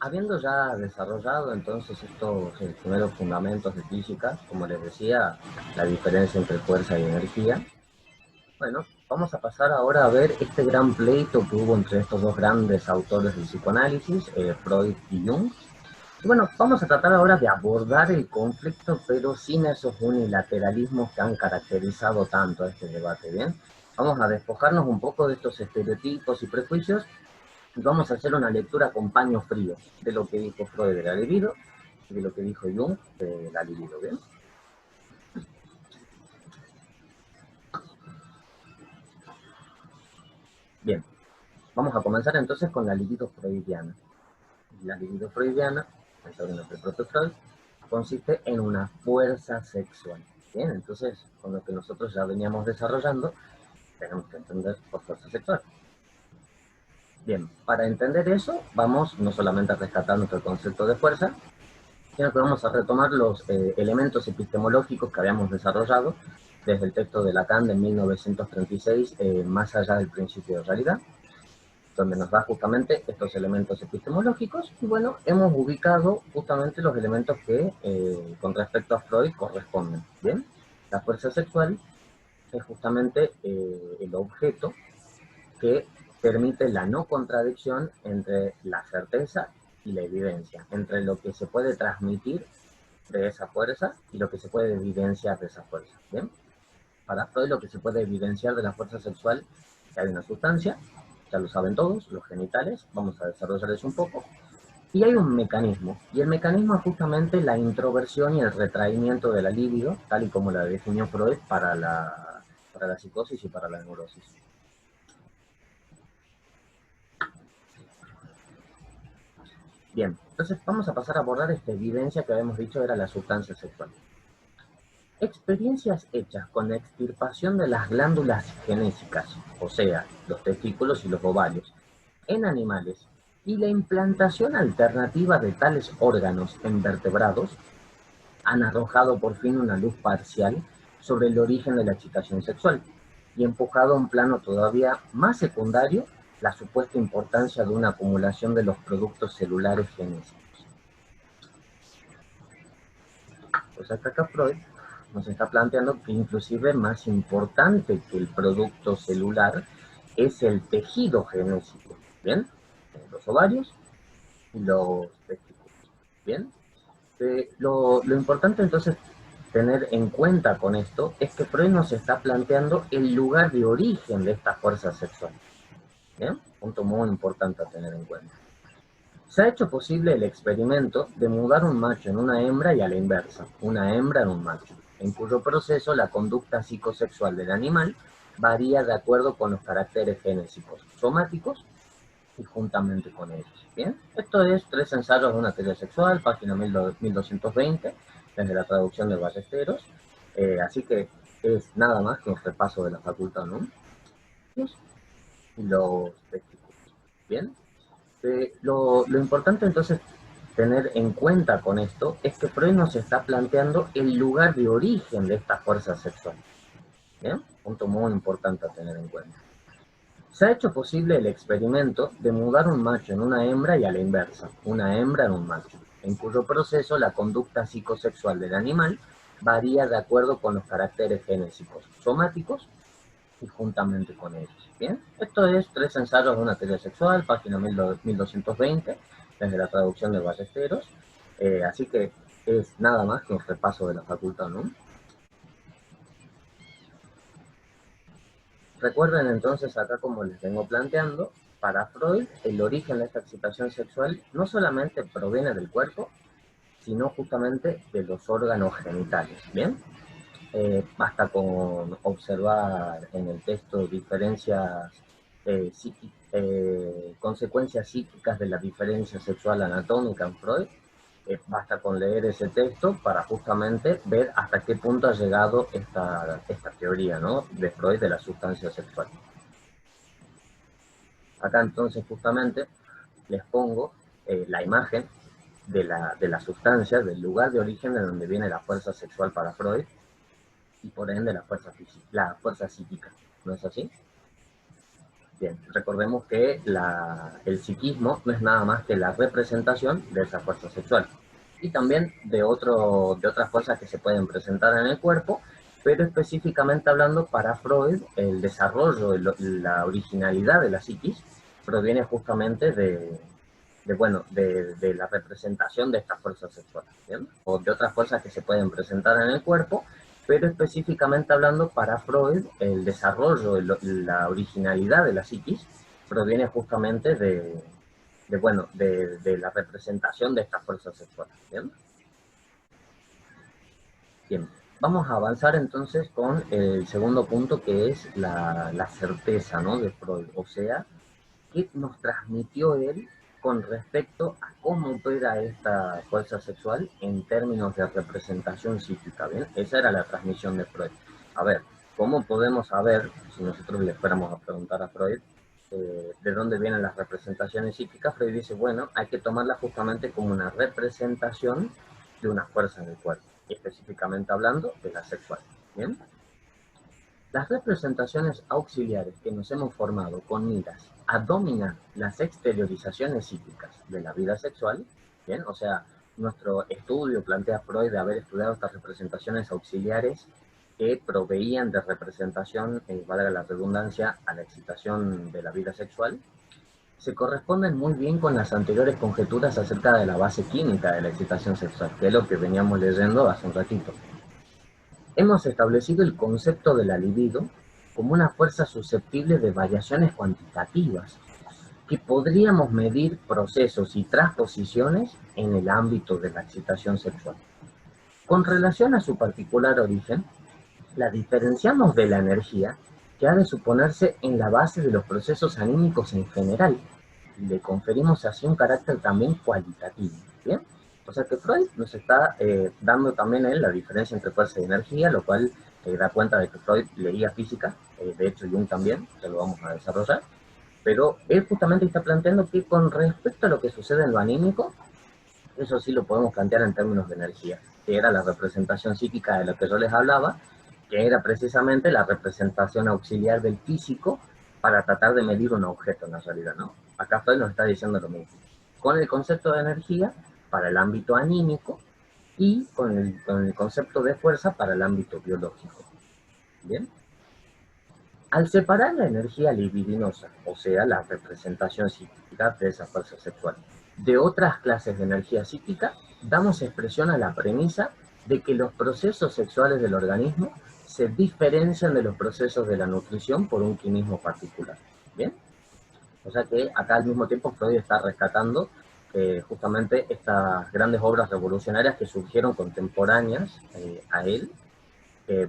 Habiendo ya desarrollado entonces estos primeros fundamentos de física, como les decía, la diferencia entre fuerza y energía, bueno, vamos a pasar ahora a ver este gran pleito que hubo entre estos dos grandes autores del psicoanálisis, Freud y Jung. Y bueno, vamos a tratar ahora de abordar el conflicto, pero sin esos unilateralismos que han caracterizado tanto a este debate, ¿bien? Vamos a despojarnos un poco de estos estereotipos y prejuicios y vamos a hacer una lectura con paño frío de lo que dijo Freud de la libido y de lo que dijo Jung de la libido, ¿bien? Bien, vamos a comenzar entonces con la libido freudiana. La libido freudiana, en términos del propio Freud, consiste en una fuerza sexual. Bien, entonces, con lo que nosotros ya veníamos desarrollando, tenemos que entender por fuerza sexual. Bien, para entender eso, vamos no solamente a rescatar nuestro concepto de fuerza, sino que vamos a retomar los elementos epistemológicos que habíamos desarrollado desde el texto de Lacan de 1936, Más allá del principio de realidad, donde nos da justamente estos elementos epistemológicos, y bueno, hemos ubicado justamente los elementos que con respecto a Freud corresponden, ¿bien? La fuerza sexual es justamente el objeto que permite la no contradicción entre la certeza y la evidencia, entre lo que se puede transmitir de esa fuerza y lo que se puede evidenciar de esa fuerza, ¿bien? Para Freud lo que se puede evidenciar de la fuerza sexual es que hay una sustancia, ya lo saben todos, los genitales, vamos a desarrollar eso un poco, y hay un mecanismo, y el mecanismo es justamente la introversión y el retraimiento de la libido, tal y como la definió Freud para la psicosis y para la neurosis. Bien, entonces vamos a pasar a abordar esta evidencia que habíamos dicho era la sustancia sexual. Experiencias hechas con la extirpación de las glándulas genésicas, o sea, los testículos y los ovarios, en animales, y la implantación alternativa de tales órganos en vertebrados, han arrojado por fin una luz parcial sobre el origen de la excitación sexual y empujado a un plano todavía más secundario la supuesta importancia de una acumulación de los productos celulares genésicos. Pues acá Freud nos está planteando que inclusive más importante que el producto celular es el tejido genésico, ¿bien? Los ovarios y los testículos, ¿bien? Lo importante entonces tener en cuenta con esto es que Freud nos está planteando el lugar de origen de esta fuerza sexual, ¿bien? Punto muy importante a tener en cuenta. Se ha hecho posible el experimento de mudar un macho en una hembra y a la inversa, una hembra en un macho, en cuyo proceso la conducta psicosexual del animal varía de acuerdo con los caracteres genésicos somáticos y juntamente con ellos. ¿Bien? Esto es Tres ensayos de una teoría sexual, página 1220, desde la traducción de Ballesteros. Así que es nada más que un repaso de la facultad, ¿no? Y los testículos. ¿Bien? Lo importante entonces tener en cuenta con esto es que Freud nos está planteando el lugar de origen de esta fuerza sexual. ¿Bien? Punto muy importante a tener en cuenta. Se ha hecho posible el experimento de mudar un macho en una hembra y a la inversa, una hembra en un macho, en cuyo proceso la conducta psicosexual del animal varía de acuerdo con los caracteres genésicos somáticos y juntamente con ellos. Bien, esto es Tres ensayos de una teoría sexual, página 1220, desde la traducción de Ballesteros. Así que es nada más que un repaso de la facultad, ¿no? Recuerden entonces acá como les vengo planteando, para Freud el origen de esta excitación sexual no solamente proviene del cuerpo, sino justamente de los órganos genitales, ¿bien? Basta con observar en el texto diferencias consecuencias psíquicas de la diferencia sexual anatómica en Freud. Basta con leer ese texto para justamente ver hasta qué punto ha llegado esta teoría, ¿no?, de Freud de la sustancia sexual. Acá entonces justamente les pongo la imagen de la sustancia, del lugar de origen de donde viene la fuerza sexual para Freud, y por ende la fuerza física, la fuerza psíquica, ¿no es así? Bien, recordemos que el psiquismo no es nada más que la representación de esa fuerza sexual. Y también de otras fuerzas que se pueden presentar en el cuerpo, pero específicamente hablando para Freud, el desarrollo, la originalidad de la psiquis proviene justamente de la representación de estas fuerzas sexuales, ¿bien? O de otras fuerzas que se pueden presentar en el cuerpo, pero específicamente hablando para Freud, el desarrollo, la originalidad de la psiquis proviene justamente de la representación de estas fuerzas sexuales, ¿bien? Bien, vamos a avanzar entonces con el segundo punto, que es la certeza, ¿no?, de Freud, o sea, qué nos transmitió él con respecto a cómo opera esta fuerza sexual en términos de representación psíquica, ¿bien? Esa era la transmisión de Freud. A ver, ¿cómo podemos saber, si nosotros le fuéramos a preguntar a Freud, de dónde vienen las representaciones psíquicas? Freud dice, bueno, hay que tomarla justamente como una representación de una fuerza en el cuerpo, específicamente hablando de la sexual, ¿bien? Las representaciones auxiliares que nos hemos formado con miras a dominar las exteriorizaciones psíquicas de la vida sexual, ¿bien? O sea, nuestro estudio plantea Freud de haber estudiado estas representaciones auxiliares que proveían de representación, valga la redundancia, a la excitación de la vida sexual, se corresponden muy bien con las anteriores conjeturas acerca de la base química de la excitación sexual, que es lo que veníamos leyendo hace un ratito. Hemos establecido el concepto de la libido como una fuerza susceptible de variaciones cuantitativas, que podríamos medir procesos y transposiciones en el ámbito de la excitación sexual. Con relación a su particular origen, la diferenciamos de la energía, que ha de suponerse en la base de los procesos anímicos en general, y le conferimos así un carácter también cualitativo, ¿bien? O sea que Freud nos está dando también él la diferencia entre fuerza y energía, lo cual da cuenta de que Freud leía física, de hecho Jung también, ya lo vamos a desarrollar, pero él justamente está planteando que con respecto a lo que sucede en lo anímico, eso sí lo podemos plantear en términos de energía, que era la representación psíquica de lo que yo les hablaba, que era precisamente la representación auxiliar del físico para tratar de medir un objeto en la realidad, ¿no? Acá Freud nos está diciendo lo mismo. Con el concepto de energía para el ámbito anímico y con el concepto de fuerza para el ámbito biológico. ¿Bien? Al separar la energía libidinosa, o sea, la representación psíquica de esa fuerza sexual, de otras clases de energía psíquica, damos expresión a la premisa de que los procesos sexuales del organismo se diferencian de los procesos de la nutrición por un quimismo particular. ¿Bien? O sea que acá al mismo tiempo Freud está rescatando justamente estas grandes obras revolucionarias que surgieron contemporáneas a él.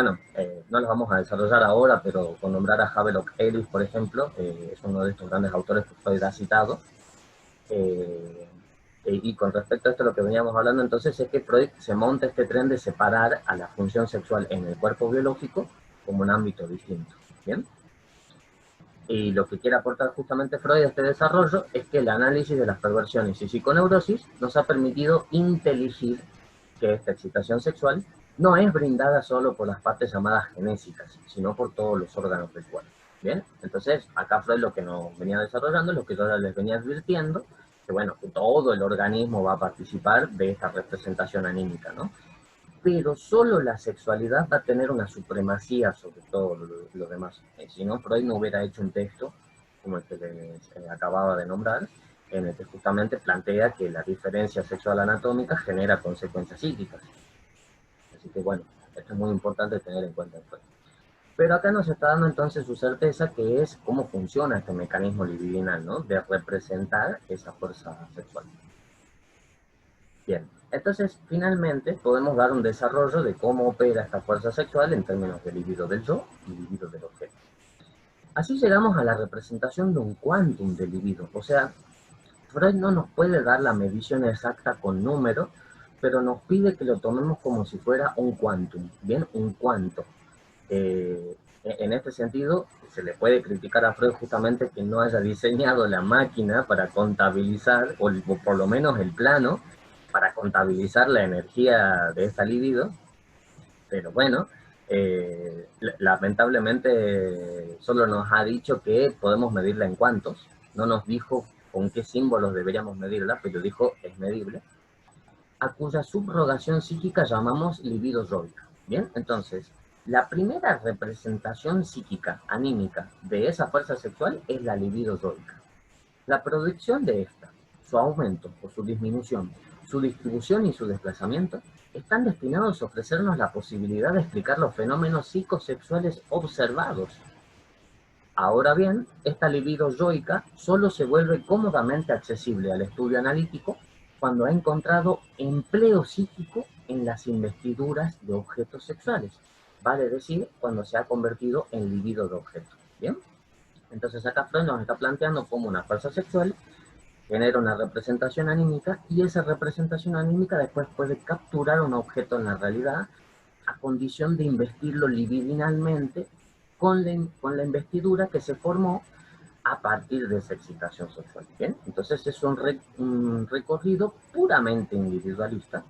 No las vamos a desarrollar ahora, pero con nombrar a Havelock Ellis, por ejemplo, es uno de estos grandes autores que Freud ha citado. Y con respecto a esto, lo que veníamos hablando entonces es que Freud se monta este tren de separar a la función sexual en el cuerpo biológico como un ámbito distinto. ¿Bien? Y lo que quiere aportar justamente Freud a este desarrollo es que el análisis de las perversiones y psiconeurosis nos ha permitido inteligir que esta excitación sexual no es brindada solo por las partes llamadas genésicas, sino por todos los órganos del cuerpo. ¿Bien? Entonces, acá Freud lo que nos venía desarrollando, lo que yo ya les venía advirtiendo, que bueno, que todo el organismo va a participar de esta representación anímica, ¿no? Pero solo la sexualidad va a tener una supremacía sobre todo lo demás. Si no, Freud no hubiera hecho un texto como el que les acababa de nombrar, en el que justamente plantea que la diferencia sexual anatómica genera consecuencias psíquicas. Así que bueno, esto es muy importante tener en cuenta después. Pero acá nos está dando entonces su certeza, que es cómo funciona este mecanismo libidinal, ¿no? De representar esa fuerza sexual. Bien, entonces finalmente podemos dar un desarrollo de cómo opera esta fuerza sexual en términos de libido del yo y libido del objeto. Así llegamos a la representación de un quantum de libido, o sea, Freud no nos puede dar la medición exacta con números, pero nos pide que lo tomemos como si fuera un quantum, ¿bien? Un cuanto. En este sentido, se le puede criticar a Freud justamente que no haya diseñado la máquina para contabilizar, o por lo menos el plano, para contabilizar la energía de esta libido, pero bueno, Lamentablemente solo nos ha dicho que podemos medirla en cuantos, no nos dijo con qué símbolos deberíamos medirla, pero dijo es medible, a cuya subrogación psíquica llamamos libido yoica. Bien, entonces, la primera representación psíquica, anímica, de esa fuerza sexual es la libido yoica. La producción de esta, su aumento o su disminución, su distribución y su desplazamiento, están destinados a ofrecernos la posibilidad de explicar los fenómenos psicosexuales observados. Ahora bien, esta libido yoica solo se vuelve cómodamente accesible al estudio analítico cuando ha encontrado empleo psíquico en las investiduras de objetos sexuales, vale decir, cuando se ha convertido en libido de objeto. ¿Bien? Entonces acá Freud nos está planteando cómo una fuerza sexual genera una representación anímica y esa representación anímica después puede capturar un objeto en la realidad a condición de investirlo libidinalmente con la investidura que se formó a partir de esa excitación sexual. ¿Bien? Entonces es un recorrido puramente individualista,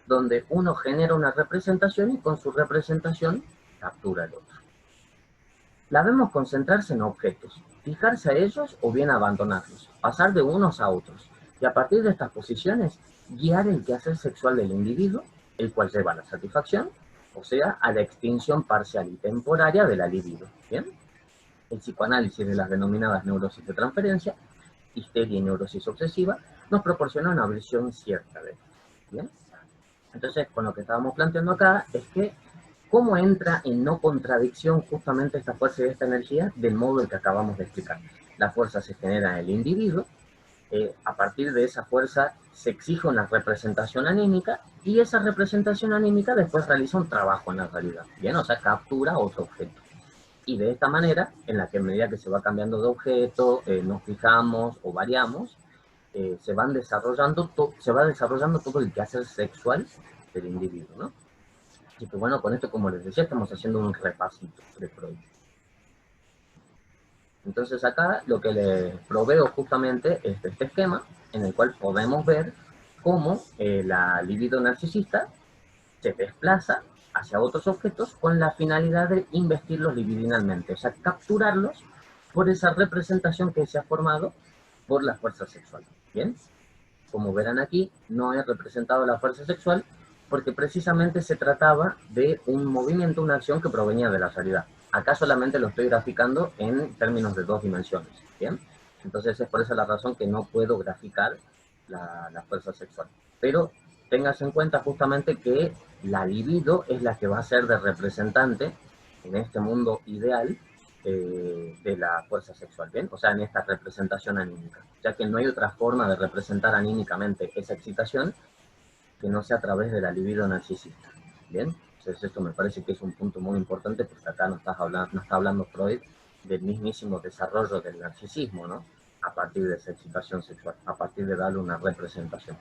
donde uno genera una representación y con su representación captura el otro. La vemos concentrarse en objetos, fijarse a ellos o bien abandonarlos, pasar de unos a otros, y a partir de estas posiciones guiar el quehacer sexual del individuo, el cual lleva a la satisfacción, o sea, a la extinción parcial y temporaria de la libido. ¿Bien? El psicoanálisis de las denominadas neurosis de transferencia, histeria y neurosis obsesiva, nos proporciona una visión cierta de esto. ¿Bien? Entonces, con lo que estábamos planteando acá es que cómo entra en no contradicción justamente esta fuerza y esta energía del modo en que acabamos de explicar. La fuerza se genera en el individuo, a partir de esa fuerza se exige una representación anímica y esa representación anímica después realiza un trabajo en la realidad, ¿bien? O sea, captura otro objeto. Y de esta manera, en la que a medida que se va cambiando de objeto, nos fijamos o variamos, se va desarrollando todo el quehacer sexual del individuo, ¿no? Así que bueno, con esto, como les decía, estamos haciendo un repasito de Freud. Entonces acá lo que les proveo justamente es este esquema en el cual podemos ver cómo la libido narcisista se desplaza hacia otros objetos con la finalidad de investirlos libidinalmente, o sea, capturarlos por esa representación que se ha formado por la fuerza sexual. ¿Bien? Como verán aquí, no he representado la fuerza sexual porque precisamente se trataba de un movimiento, una acción que provenía de la realidad. Acá solamente lo estoy graficando en términos de dos dimensiones, ¿bien? Entonces es por esa la razón que no puedo graficar la fuerza sexual. Pero tengas en cuenta justamente que la libido es la que va a ser de representante en este mundo ideal de la fuerza sexual, ¿bien? O sea, en esta representación anímica, ya que no hay otra forma de representar anímicamente esa excitación que no sea a través de la libido narcisista, ¿bien? Entonces esto me parece que es un punto muy importante porque acá no está hablando Freud del mismísimo desarrollo del narcisismo, ¿no? A partir de esa excitación sexual, a partir de darle una representación.